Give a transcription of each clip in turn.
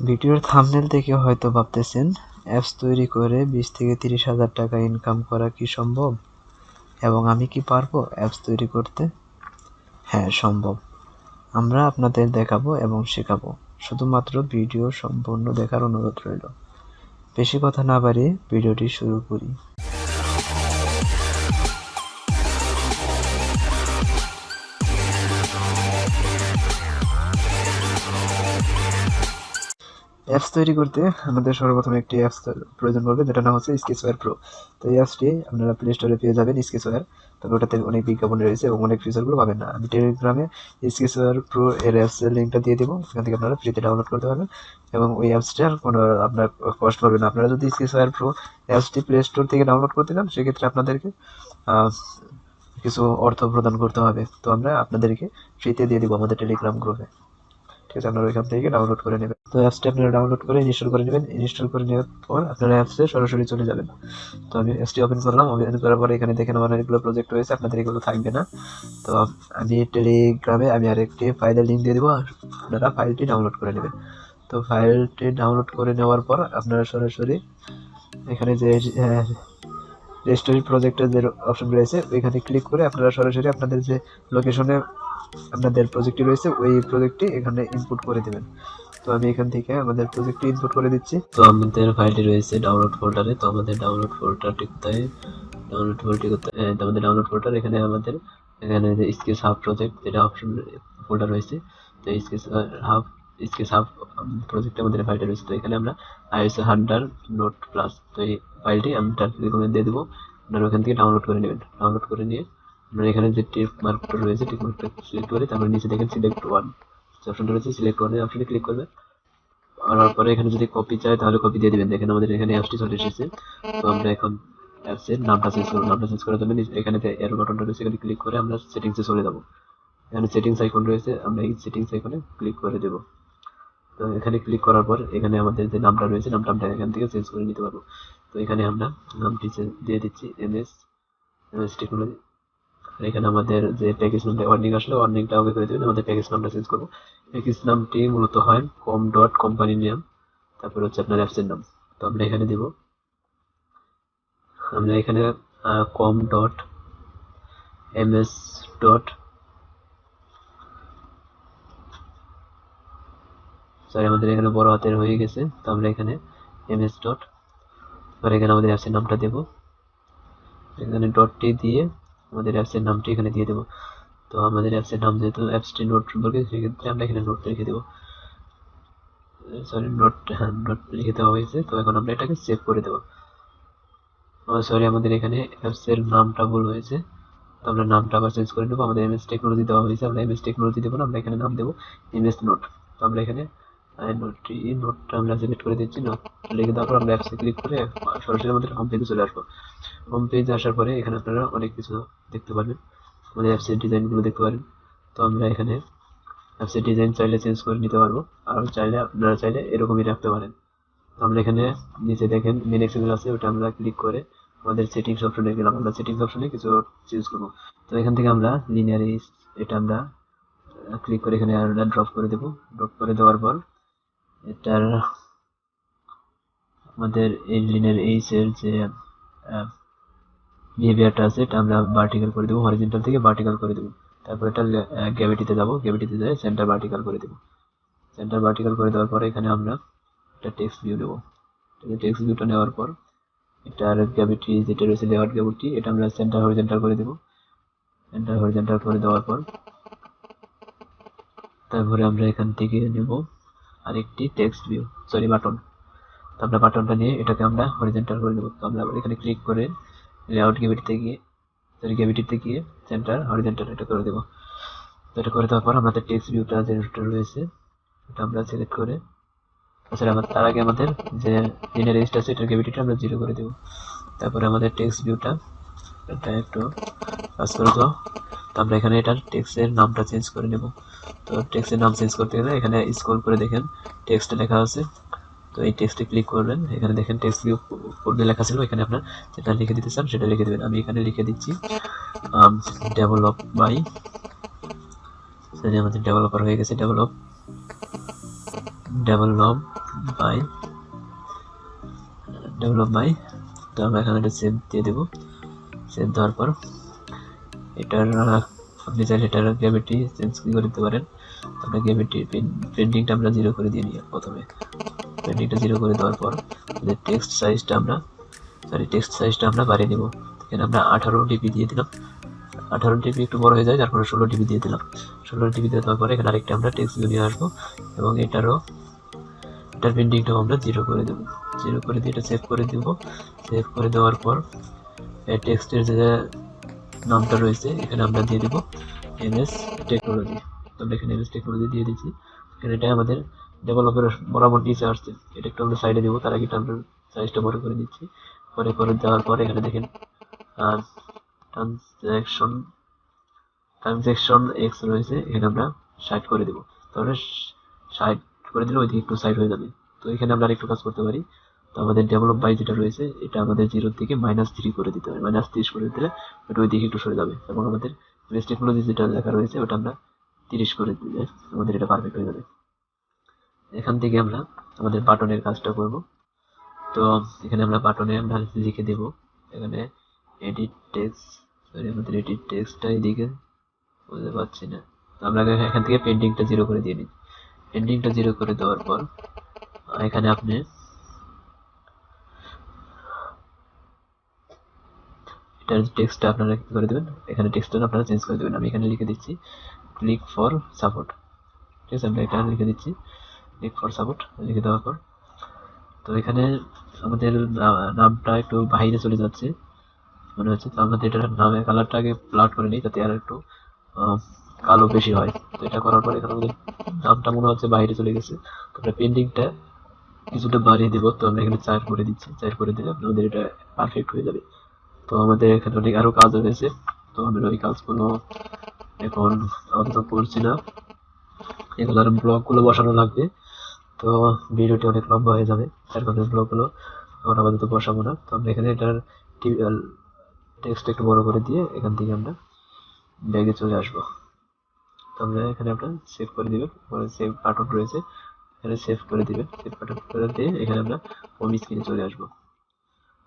ভিডিওর থাম্বনেল দেখে হয়তো ভাবতেছেন অ্যাপস তৈরি করে 20 থেকে 30 হাজার টাকা ইনকাম করা কি সম্ভব এবং আমি কি পারবো অ্যাপস তৈরি করতে? হ্যাঁ, সম্ভব। আমরা আপনাদের দেখাবো এবং শেখাবো। শুধুমাত্র ভিডিও সম্পূর্ণ দেখার অনুরোধ রইল। বেশি কথা না বাড়িয়ে ভিডিওটি শুরু করি। অ্যাপস তৈরি করতে আমাদের সর্বপ্রথম একটি অ্যাপস প্রয়োজন পড়বে, যেটা নাম হচ্ছে স্কেচওয়্যার প্রো। তো এই অ্যাপসটি আপনারা প্লে স্টোরে পেয়ে যাবেন, স্কেচওয়্যার। তবে ওটাতে অনেক বিজ্ঞাপন রয়েছে এবং অনেক ফিচারগুলো পাবেন না। আমি টেলিগ্রামে স্কেচওয়্যার প্রো এর অ্যাপসের লিঙ্কটা দিয়ে দেবো, সেখান থেকে আপনারা ফ্রিতে ডাউনলোড করতে পারবেন এবং ওই অ্যাপসটার কোনো আপনার কষ্ট পড়বে না। আপনারা যদি স্কেচওয়্যার প্রো অ্যাপসটি প্লে স্টোর থেকে ডাউনলোড করতে চান, সেক্ষেত্রে আপনাদেরকে কিছু অর্থ প্রদান করতে হবে। তো আমরা আপনাদেরকে ফ্রিতে দিয়ে দিব আমাদের টেলিগ্রাম গ্রুপে। ঠিক আছে, আপনারা ওইখান থেকে ডাউনলোড করে নেবেন। তো অ্যাপসটা আপনারা ডাউনলোড করে ইনস্টল করে নেবেন। ইনস্টল করে নেওয়ার পর আপনারা অ্যাপসে সরাসরি চলে যাবেন। তো আমি অ্যাপসটি ওপেন করলাম। ওপেন করার পরে এখানে দেখেন আমার অনেকগুলো প্রজেক্ট রয়েছে, আপনাদের এগুলো থাকবে না। তো আমি টেলিগ্রামে আরেকটি ফাইলের লিঙ্ক দিয়ে দেবো, আপনারা ফাইলটি ডাউনলোড করে নেবেন। তো ফাইলটি ডাউনলোড করে নেওয়ার পর আপনারা সরাসরি এখানে যে রেজিস্ট্রি প্রজেক্টের যে অপশন রয়েছে ওইখানে ক্লিক করে আপনারা সরাসরি আপনাদের যে লোকেশনে আপনাদের প্রজেক্টটি রয়েছে ওই প্রজেক্টটি এখানে ইনপুট করে দেবেন। তো আমি এখান থেকে আমাদের প্রজেক্টটি ইনপুট করে দিচ্ছি। তো আমাদের ফাইলটি রয়েছে ডাউনলোড ফোল্ডারে। তো আমাদের ডাউনলোড ফোল্ডারটি কোথায়? আমাদের ডাউনলোড ফোল্ডার এখানে যে স্কেচ হাব প্রজেক্ট যেটা অপশন ফোল্ডার রয়েছে। তো স্কেচ হাব প্রজেক্টে আমাদের ফাইলটা রয়েছে। তো এখানে আমরা ISO 100 নোট প্লাস, তো এই ফাইলটি আমি রেকমেন্ড দিয়ে দেবো, আপনারা ওখান থেকে ডাউনলোড করে নেবেন। ডাউনলোড করে নিয়ে আপনারা এখানে যে টিক মার্কটা রয়েছে, টিক মার্কটা সিলেক্ট করে তারপরে নিচে দেখেন সিলেক্ট ওয়ান যে অপশনটা রয়েছে, সিলেক্ট ওয়ান অপশনে ক্লিক করবেন। করার পরে এখানে যদি কপি চাই তাহলে কপি দিয়ে দিবেন। দেখেন আমাদের এখানে অ্যাপসটি চলে এসেছে। তো আমরা এখন অ্যাপসের নামটা চেঞ্জ করব। নামটা চেঞ্জ করার জন্য এখানে যে এরো বাটনটা রয়েছে এখানে ক্লিক করে আমরা সেটিংসে চলে যাব। এখানে সেটিংস আইকন রয়েছে, আমরা এই সেটিংস আইকনে ক্লিক করে দেব। তো এখানে ক্লিক করার পর এখানে আমাদের যে নামটা রয়েছে নামটা আমরা এখান থেকে চেঞ্জ করে নিতে পারবো। তো এখানে আমরা নামটি দিয়ে দিচ্ছি এমএস টেকনোলজি। আর এখানে আমাদের যে প্যাকেজ নামটা ওয়ার্নিং আসলে ওয়ার্নিংটা ওকে করে দেবেন। আমাদের প্যাকেজ নামটা চেঞ্জ করবো। প্যাকেজ নামটি মূলত হয় কম ডট কোম্পানি নেম, তারপরে হচ্ছে আপনার অ্যাপসের নাম। তো আমরা এখানে দিব, আমরা এখানে com dot MS dot sorry আমাদের এখানে বড় হাতের হয়ে গেছে। তো আমরা এখানে এমএস ডট, আর এখানে আমাদের অ্যাপসের নামটা দেব। এখানে ডটটি দিয়ে আমাদের অ্যাপসের নামটি এখানে দিয়ে দেব। তো আমাদের অ্যাপসের নাম যেহেতু অ্যাপসটি নোট সম্পর্কে, সেক্ষেত্রে আমরা এখানে নোট লিখে দেবো। সরি নোট লিখে দেওয়া হয়েছে। তো এখন আমরা এটাকে সেভ করে দেবো। সরি আমাদের এখানে অ্যাপসের নামটা ভুল হয়েছে। তো আমরা নামটা আবার চেঞ্জ করে নেবো। আমাদের এমএস টেকনোলজি দেওয়া হয়েছে, আমরা এমএস টেকনোলজি দেবো না, আমরা এখানে নাম দেবো এমএস নোট। তো আমরা এখানে নোটটা আমরা সিলেক্ট করে দিচ্ছি। নোট লিখে দেওয়ার পর আমরা অ্যাপসে ক্লিক করে সরাসরি আমাদের হোম পেজে চলে আসবো। হোম পেজে আসার পরে এখানে আপনারা অনেক কিছু দেখতে পারবেন, আমাদের অ্যাপসের ডিজাইনগুলো দেখতে পারেন। তো আমরা এখানে অ্যাপসের ডিজাইন চাইলে চেঞ্জ করে নিতে পারবো, আর আপনারা চাইলে এরকমই রাখতে পারেন। তো আমরা এখানে নিচে দেখেন মেন এক্সেল আছে, ওটা আমরা ক্লিক করে আমাদের সেটিংস অপশনে গেলাম। আমরা সেটিংস অপশনে কিছু চুজ করবো। তো এখান থেকে আমরা লিনিয়ার এটা আমরা ক্লিক করে এখানে ড্রপ করে দেবো। ড্রপ করে দেওয়ার পর এটার আমাদের এই লিনিয়ার এর যে বিহেভিয়ারটা আছে এটা আমরা ভার্টিক্যাল করে দেবো, হরিজন্টাল থেকে ভার্টিক্যাল করে দেবো। তারপর এটা গ্র্যাভিটিতে যাবো, গ্র্যাভিটিতে যায় সেন্টার ভার্টিক্যাল করে দেবো। সেন্টার ভার্টিক্যাল করে দেওয়ার পরে এখানে আমরা একটা টেক্সট ভিউ নেবো। টেক্সট ভিউটা নেওয়ার পর এটার গ্র্যাভিটি যেটা রয়েছে লেআউট গ্র্যাভিটি, এটা আমরা সেন্টার হরিজন্টাল করে দেবো। সেন্টার হরিজন্টাল করে দেওয়ার পর তারপরে আমরা এখান থেকে নেব আরেকটি টেক্সট ভিউ সরি বাটন। তো আমরা বাটনটা নিয়ে এটাকে আমরা হরিজন্টাল করে দেবো। তো আমরা আবার এখানে ক্লিক করে লেআউট গ্র্যাভিটিতে গিয়ে সেন্টার হরিজন্টাল এটা করে দেবো। তো এটা করে দেওয়ার পর আমাদের টেক্সট ভিউটা যেটা রয়েছে এটা আমরা সিলেক্ট করে তার আগে আমাদের যে লিনিয়ার এজটা আছে এটার গ্র্যাভিটিটা আমরা 0 করে দেবো। তারপরে আমাদের টেক্সট ভিউটা এটা একটু কাজ করে দাও। তো আমরা এখানে এটার টেক্সটের নামটা চেঞ্জ করে নেব। তো টেক্সটের নাম চেঞ্জ করতে গেলে এখানে স্ক্রল করে দেখেন টেক্সটে লেখা আছে। তো এই টেক্সটে ক্লিক করবেন, এখানে দেখেন টেক্সট ভিউ পূর্বে লেখা ছিল, এখানে আপনার যেটা লিখে দিতে চান সেটা লিখে দেবেন। আমি এখানে লিখে দিচ্ছি ডেভেলপ বাই, আমাদের ডেভেলপার হয়ে গেছে, ডেভেলপ বাই ডেভেলপ বাই। তো আমরা এখানে একটা সেভ দিয়ে দেবো। সেভ দেওয়ার পর এটার আপনি চাইলে এটার গ্র্যাভিটি চেঞ্জ করে দিতে পারেন। আমরা গ্র্যাভিটি পেন্টিংটা আমরা 0 করে দিয়ে নিই। প্রথমে পেন্টিংটা 0 করে দেওয়ার পর টেক্সট সাইজটা আমরা বাড়িয়ে নেব। এখানে আমরা 18 ডিপি দিয়ে দিলাম। 18 ডিপি একটু বড় হয়ে যায়, তারপরে 16 ডিপি দিয়ে দিলাম। 16 ডিপি দেওয়ার পরে এখানে আরেকটা আমরা টেক্সট নিয়ে আসবো এবং এটার পেন্টিংটাও আমরা 0 করে দেবো। 0 করে দিয়ে এটা সেভ করে দেবো। সেভ করে দেওয়ার পর টেক্সটের যে নামটা রয়েছে এখানে আমরা দিয়ে দেবো এমএস টেকনোলজি। আমরা এখানে এমএস টেকনোলজি দিয়ে দিচ্ছি। এখানে এটা আমাদের ডেভেলপের বরাবর নিচে আসছে, এটা একটু আমরা সাইডে দেবো। তার আগে আমরা সাইজটা বড় করে দিচ্ছি। পরে করে দেওয়ার পর এখানে দেখেন ট্রানজ্যাকশন এক্স রয়েছে, এখানে আমরা 60 করে দেবো। তাহলে 60 করে দিলে ওইদিকে একটু সাইড হয়ে যাবে। তো এখানে আমরা আরেকটু কাজ করতে পারি। তো আমাদের ডেভেলপ বাই যেটা রয়েছে এটা আমাদের 0 থেকে -3 করে দিতে হবে। -30 করে দিলে ওটা ওইদিকে একটু সরে যাবে এবং আমাদের বেস্ট টেকনোলজি যেটা লেখা রয়েছে ওটা আমরা 30 করে দিলে আমাদের এটা পারফেক্ট হয়ে যাবে। এখান থেকে আমরা আমাদের বাটনের কাজটা করব। তো এখানে আমরা বাটনে আমরা লিখে দেব এখানে এডিট টেক্সট। সরি, আমাদের এডিট টেক্সটটা এদিকে বুঝতে পারছি না। তো আমরা এখান থেকে পেন্টিংটা 0 করে দিয়ে নিই। পেন্টিংটা 0 করে দেওয়ার পর এখানে আপনি এটার টেক্সটটা আপনারা কি করে দেবেন, এখানে টেক্সটটা আপনারা চেঞ্জ করে দেবেন। আমি এখানে লিখে দিচ্ছি ক্লিক ফর সাপোর্ট। ঠিক আছে, আমরা এটা লিখে দিচ্ছি ক্লিক ফর সাপোর্ট। লিখে দেওয়ার পর তো এখানে আমাদের নামটা একটু বাইরে চলে যাচ্ছে মনে হচ্ছে। তো আমাদের এটার নামের কালারটা আগে ব্লাড করে নিই যাতে আর একটু কালো বেশি হয়। তো এটা করার পর এখানে আমাদের নামটা মনে হচ্ছে বাইরে চলে গেছে। তো আমরা পেন্টিংটা কিছুটা বাড়িয়ে দেবো। তো আমরা এখানে 4 করে দিচ্ছি। 4 করে দিলে আমাদের এটা পারফেক্ট হয়ে যাবে। তো আমাদের এখানে অনেক আরো কাজ রয়েছে। তো আমরা ওই কাজগুলো এখন আপাতত করছি না। এগুলোর ব্লকগুলো বসানো লাগবে। তো ভিডিওটি অনেক লম্বা হয়ে যাবে, তার কারণে ব্লকগুলো এখন আপাতত বসাবো না। তো আমরা এখানে এটার টেক্সট একটু বড় করে দিয়ে এখান থেকে আমরা ব্যাগে চলে আসবো। তো আমরা এখানে আপনার সেভ করে দিবেন। পরে সেভ বাটন রয়েছে, এখানে সেভ করে দিবেন। সেভ বাটন করে দিয়ে এখানে আমরা হোম স্ক্রিনে চলে আসবো।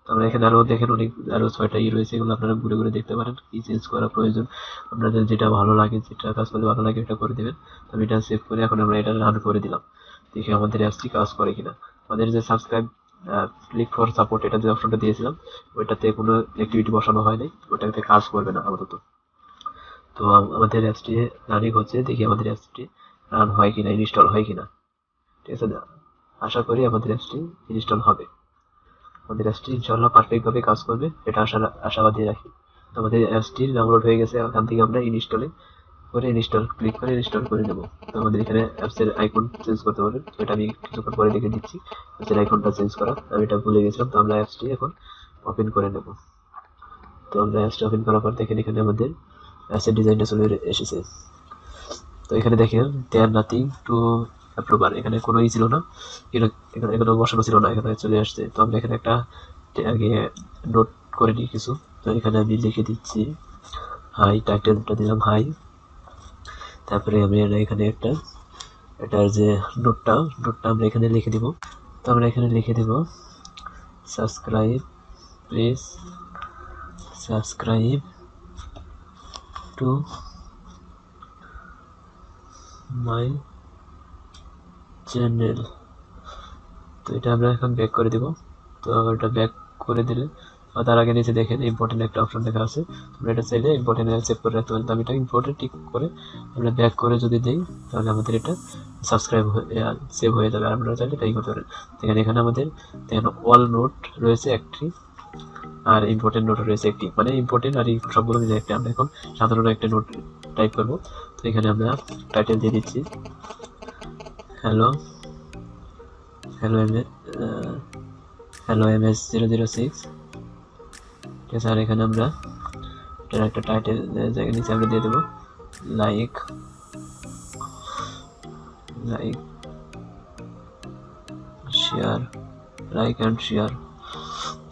তো আমরা এখানে আরো দেখেন অনেক আরো 6টা রয়েছে, এগুলো আপনারা ঘুরে ঘুরে দেখতে পারেন কি চেঞ্জ করা প্রয়োজন। আপনাদের যেটা ভালো লাগে, যেটা কাজ করলে ভালো লাগে এটা করে দিবেন। তো আমি এটা সেভ করে এখন আমরা এটা রান করে দিলাম। দেখি আমাদের অ্যাপসটি কাজ করে কিনা। আমাদের যে সাবস্ক্রাইব ক্লিক ফর সাপোর্ট এটা যে অপশনটা দিয়েছিলাম ওইটাতে কোনো অ্যাক্টিভিটি বসানো হয়নি, ওটাতে কাজ করবে না আপাতত। তো আমাদের অ্যাপসটি রানিং হচ্ছে, দেখি আমাদের অ্যাপসটি রান হয় কিনা, ইনস্টল হয় কিনা। ঠিক আছে, আশা করি আমাদের অ্যাপসটি ইনস্টল হবে। আমাদের অ্যাপসটি ইনশাআল্লাহ পারফেক্ট ভাবে কাজ করবে এটা আশাবাদী রাখি। তো আমাদের অ্যাপসটি ডাউনলোড হয়ে গেছে, এখান থেকে আমরা ক্লিক করে ইনস্টল করে নেব। তো আমাদের এখানে অ্যাপসের আইকন চেঞ্জ করতে পারবেন, তো এটা আমি কিছুক্ষণ পরে দেখে দিচ্ছি অ্যাপসের আইকনটা চেঞ্জ করা। আমি এটা ভুলে গেছিলাম। তো আমরা অ্যাপসটি এখন ওপেন করে নেব। তো আমরা অ্যাপসটি ওপেন করার পর দেখেন এখানে আমাদের অ্যাপসের ডিজাইনটা চলে এসেছে। তো এখানে দেখেন দেয়ার নাথিং টু অ্যাপ্রুভার, এখানে কোনো ছিল না, এখানে বসানো ছিল না, এখানে চলে আসছে। তো আমরা এখানে একটা আগে নোট করে নিই কিছু। তো এখানে আমি লিখে দিচ্ছি হাই, টাইটেলটা দিলাম হাই। তারপরে আমি এখানে একটা এটার যে নোটটা আমরা এখানে লিখে দিব। তো আমরা এখানে লিখে দেব subscribe, please subscribe to my channel. তো এটা আমরা এখন ব্যাক করে দিব। তো এটা ব্যাক করে দিলে তার আগে নিচে দেখেন ইম্পর্টেন্ট একটা অপশন লেখা আছে, তোমরা এটা চাইলে ইম্পর্টেন্ট সেভ করে রাখতে পারেন। তো আমি এটা ইম্পর্টেন্ট টিক করে আমরা ব্যাক করে যদি দিই তাহলে আমাদের এটা সাবস্ক্রাইব সেভ হয়ে যাবে। আর আপনারা চাইলে তাই করতে পারেন। এখানে আমাদের দেখেন অল নোট রয়েছে একটি আর ইম্পর্টেন্ট নোট রয়েছে একটি, মানে ইম্পর্টেন্ট আর সবগুলো মিলে একটা। আমরা এখন সাধারণ একটা নোট টাইপ করব। তো এখানে আমরা টাইটেল দিয়ে দিচ্ছি হ্যালো MS006। ঠিক আছে, আর এখানে আমরা এটার একটা টাইটেল জায়গা নিচে আমরা দিয়ে দেবো like share, like and share.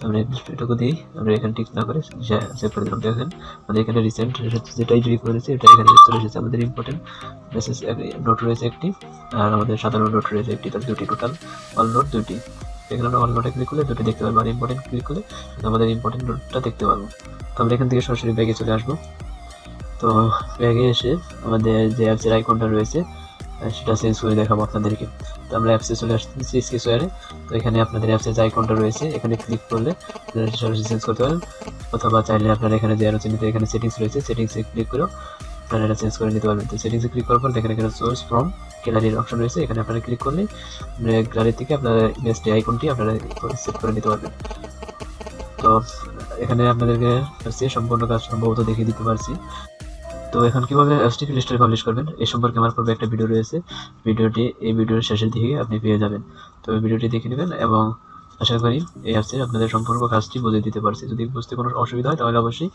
আমরা এটুকু দিই, আমরা এখানে টিক না করে সেভ করে দিলাম। দেখেন আমাদের এখানে রিসেন্ট যেটাই জুড়ি করেছে এটা এখানে চলে এসেছে। আমাদের ইম্পর্টেন্ট মেসেজ নোট রয়েছে একটি, আর আমাদের সাধারণ নোট রয়েছে একটি, তার দুটি, টোটাল অল নোট দুটি। এখানে আমরা অল নোটে ক্লিক করলে দুটি দেখতে পারবো, আর ইম্পর্টেন্ট ক্লিক করলে আমাদের ইম্পর্টেন্ট নোটটা দেখতে পারবো। তো আমরা এখান থেকে সরাসরি ব্যাগে চলে আসবো। তো ব্যাগে এসে আমাদের যে অ্যাপসের আইকনটা রয়েছে সেটা চেঞ্জ করে দেখাবো আপনাদেরকে। তো আমরা অ্যাপসে চলে আসতেছি স্কেচওয়্যারে। তো এখানে আপনাদের অ্যাপসের যে আইকনটা রয়েছে এখানে ক্লিক করলে আপনারা সরাসরি চেঞ্জ করতে পারেন, অথবা চাইলে আপনারা এখানে যে আরো চিহ্নিত এখানে সেটিংস রয়েছে, সেটিংসে ক্লিক করেও আপনারা এটা চেঞ্জ করে নিতে পারবেন। তো সেটিংসে ক্লিক করার পর দেখেন এখানে সোর্স ফ্রম গ্যালারির অপশন রয়েছে, এখানে আপনারা ক্লিক করলে গ্যালারি থেকে আপনারা ইমেজটি আইকনটি আপনারা সেট করে নিতে পারবেন। তো এখানে আপনাদেরকে সম্পূর্ণ কাজ সম্ভবত দেখিয়ে দিতে পারছি। তো এখন কিভাবে অ্যাপসটি প্লে স্টোরে পাবলিশ করবেন এই সম্পর্কে আমার পূর্বে একটা ভিডিও রয়েছে, এই ভিডিওর শেষের দিকে আপনি পেয়ে যাবেন। তো এই ভিডিওটি দেখে নেবেন এবং আশা করি এই অ্যাপসের আপনাদের সম্পূর্ণ কাজটি বুঝিয়ে দিতে পারছি। যদি বুঝতে কোনো অসুবিধা হয় তাহলে অবশ্যই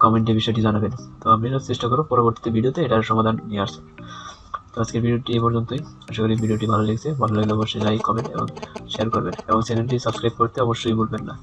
কমেন্টে বিষয়টি জানাবেন। তো আপনারা চেষ্টা করো পরবর্তীতে ভিডিওতে এটার সমাধান নিয়ে আসতে। তো আজকের ভিডিওটি এই পর্যন্তই। আশা করি ভিডিওটি ভালো লেগেছে, ভালো লাগলে অবশ্যই লাইক, কমেন্ট এবং শেয়ার করবেন এবং চ্যানেলটি সাবস্ক্রাইব করতে অবশ্যই ভুলবেন না।